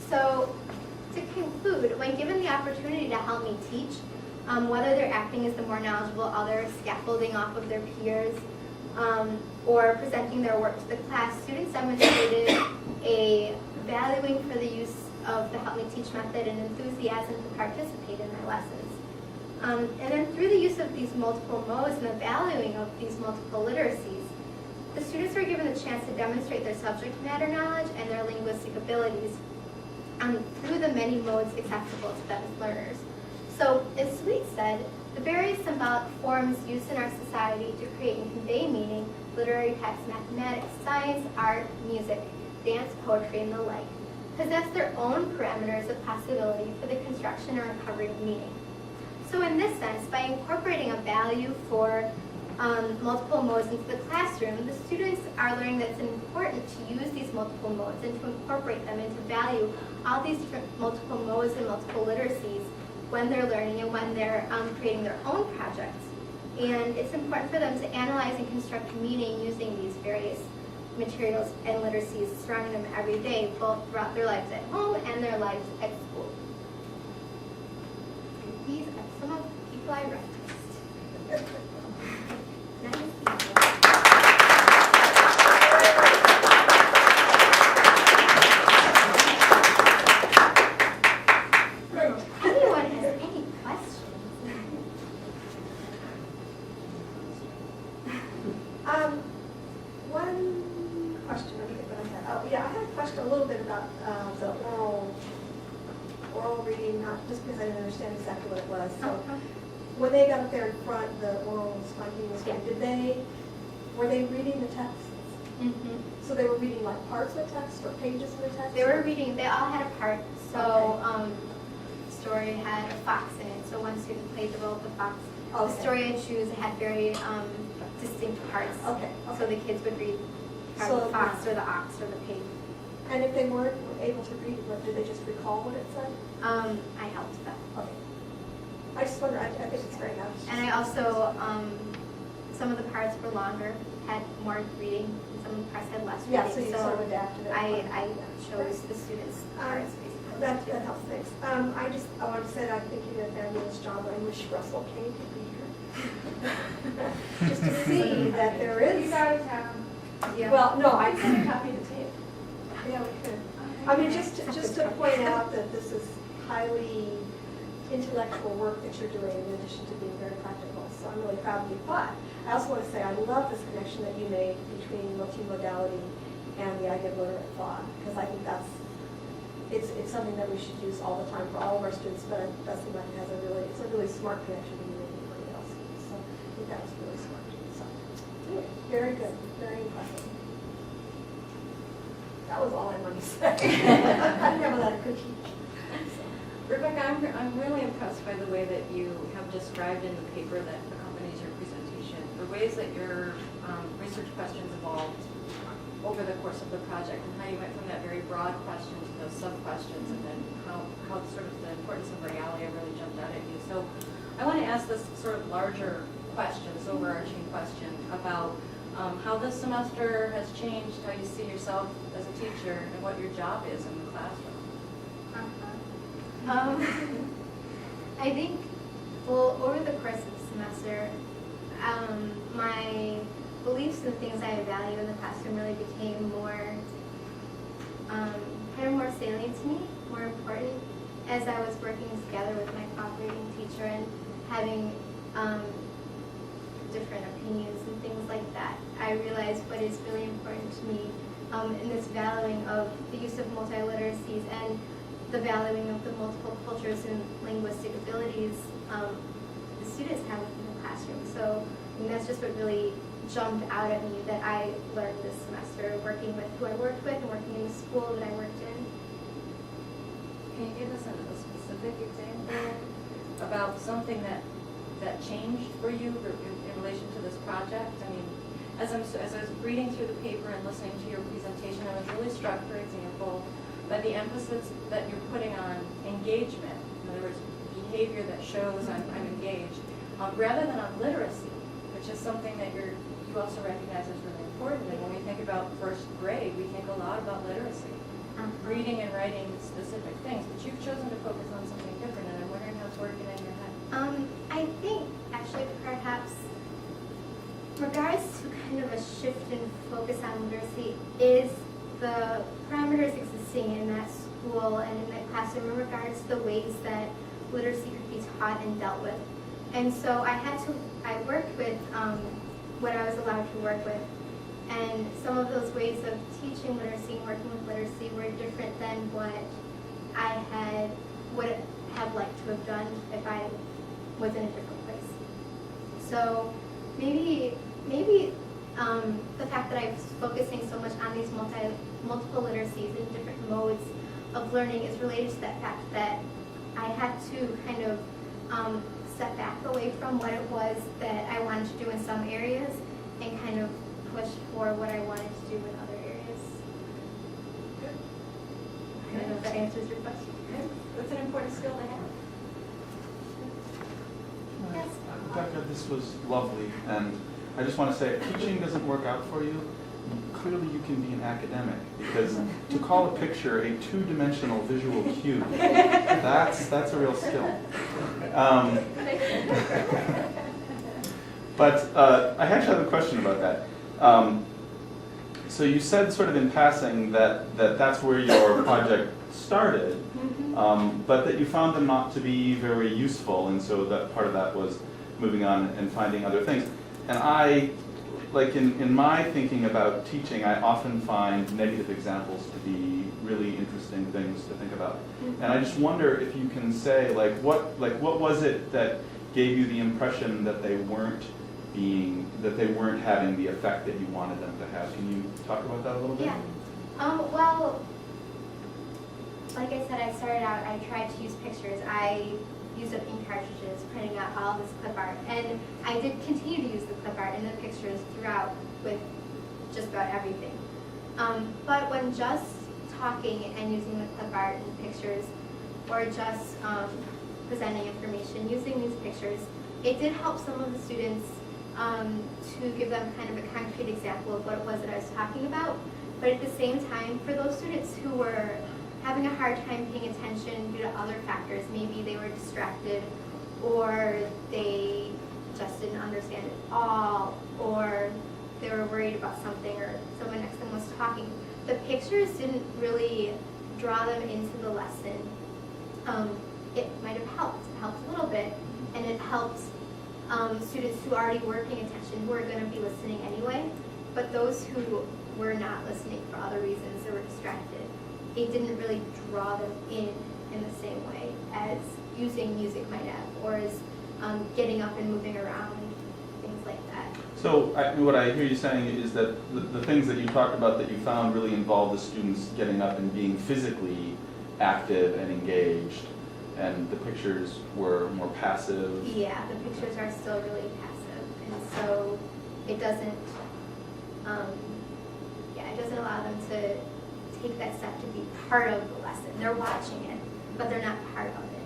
So to conclude, when given the opportunity to help me teach, whether they're acting as the more knowledgeable other, scaffolding off of their peers, or presenting their work to the class, students demonstrated a valuing for the use of the Help Me Teach method and enthusiasm to participate in their lessons. And then through the use of these multiple modes and the valuing of these multiple literacies, the students were given the chance to demonstrate their subject matter knowledge and their linguistic abilities through the many modes accessible to them as learners. So, as Sweet said, the various symbolic forms used in our society to create and convey meaning, literary text, mathematics, science, art, music, dance, poetry, and the like, possess their own parameters of possibility for the construction and recovery of meaning. So in this sense, by incorporating a value for multiple modes into the classroom, the students are learning that it's important to use these multiple modes and to incorporate them and to value all these different multiple modes and multiple literacies when they're learning and when they're creating their own projects. And it's important for them to analyze and construct meaning using these various materials and literacies surrounding them every day, both throughout their lives at home and their lives at school. And these are some of the people I referenced. Anyone has any questions? One question, let me get what I had. Oh, yeah, I had a question a little bit about the oral reading, not just because I didn't understand exactly what it was. So when they got up there in front, the oral speaking was good. Were they reading the text? Mm-hmm. So they were reading like parts of the text or pages of the text? They were reading, they all had a part. So the story had a fox in it. So one student played the role of the fox. Okay. The story I choose had very distinct parts. Okay. So the kids would read part of the fox or the ox or the pig. And if they weren't able to read, did they just recall what it said? I helped them. Okay. I just wonder, I think it's very nice. And I also, some of the parts were longer, had more reading, and some of the parts had less reading. Yeah, so you sort of adapted it. I chose the students' parts basically. That helps, thanks. I want to say that I think you did a fabulous job. I wish Russell Kane could be here. Just to see that there is. He's out of town. Yeah. Well, no, I I sent a copy to tape. Yeah, we could. I mean, just to point out that this is highly intellectual work that you're doing in addition to being very practical. So I'm really proud of you. But I also want to say I love this connection that you made between multimodality and the idea of literate thought, because I think it's something that we should use all the time for all of our students, but it does seem like it's a really smart connection to you and everybody else. So I think that was really smart. So anyway, very good, very impressive. That was all I wanted to say. I didn't have a lot of critique. So. Rebecca, I'm really impressed by the way that you have described in the paper that accompanies your presentation, the ways that your research questions evolved over the course of the project, and how you went from that very broad question to those sub-questions, and then how sort of the importance of realia really jumped out at you. So I want to ask this sort of larger question, this overarching question about how this semester has changed how you see yourself as a teacher and what your job is in the classroom. I think, well, over the course of the semester, my beliefs and things I value in the classroom really became more, kind of more salient to me, more important, as I was working together with my cooperating teacher and having different opinions and things like that. I realized what is really important to me in this valuing of the use of multiliteracies and the valuing of the multiple cultures and linguistic abilities the students have within the classroom. So that's just what really jumped out at me that I learned this semester, working with who I worked with and working in the school that I worked in. Can you give us a specific example about something that changed for you in relation to this project? I mean, as I was reading through the paper and listening to your presentation, I was really struck, for example, by the emphasis that you're putting on engagement. In other words, behavior that shows I'm engaged, rather than on literacy, which is something that you also recognize as really important. And when we think about first grade, we think a lot about literacy. reading and writing specific things, but you've chosen to focus on something different, and I'm wondering how it's working in your head. I think actually perhaps regards to kind of a shift in focus on literacy is the parameters existing in that school and in that classroom in regards to the ways that literacy could be taught and dealt with. And so I worked with what I was allowed to work with. And some of those ways of teaching literacy and working with literacy were different than what I would have liked to have done if I was in a different place. So maybe the fact that I was focusing so much on these multiple literacies and different modes of learning is related to that fact that I had to kind of step back away from what it was that I wanted to do in some areas and kind of push for what I wanted to do in other areas. Good. I don't know if that answers your question. That's an important skill to have. Yes. Rebecca, this was lovely, and I just want to say, if teaching doesn't work out for you, clearly you can be an academic, because to call a picture a two-dimensional visual cue, that's a real skill. But I actually have a question about that. So you said sort of in passing that that's where your project started, but that you found them not to be very useful, and so that part of that was moving on and finding other things. And I, like in my thinking about teaching, I often find negative examples to be really interesting things to think about. And I just wonder if you can say, what was it that gave you the impression that they weren't having the effect that you wanted them to have? Can you talk about that a little bit? Yeah. Well, like I said, I started out, I tried to use pictures. I used up ink cartridges, printing out all this clip art. And I did continue to use the clip art and the pictures throughout with just about everything. But when just talking and using the clip art and pictures, or just presenting information using these pictures, it did help some of the students to give them kind of a concrete example of what it was that I was talking about. But at the same time, for those students who were having a hard time paying attention due to other factors, maybe they were distracted, or they just didn't understand it all, or they were worried about something, or someone next to them was talking, the pictures didn't really draw them into the lesson. It might have helped a little bit, and it helped students who already were paying attention, who are going to be listening anyway, but those who were not listening for other reasons or were distracted, it didn't really draw them in the same way as using music might have, or as getting up and moving around, things like that. So what I hear you saying is that the things that you talked about that you found really involved the students getting up and being physically active and engaged, and the pictures were more passive. Yeah, the pictures are still really passive, and so it doesn't allow them to take that step to be part of the lesson. They're watching it, but they're not part of it.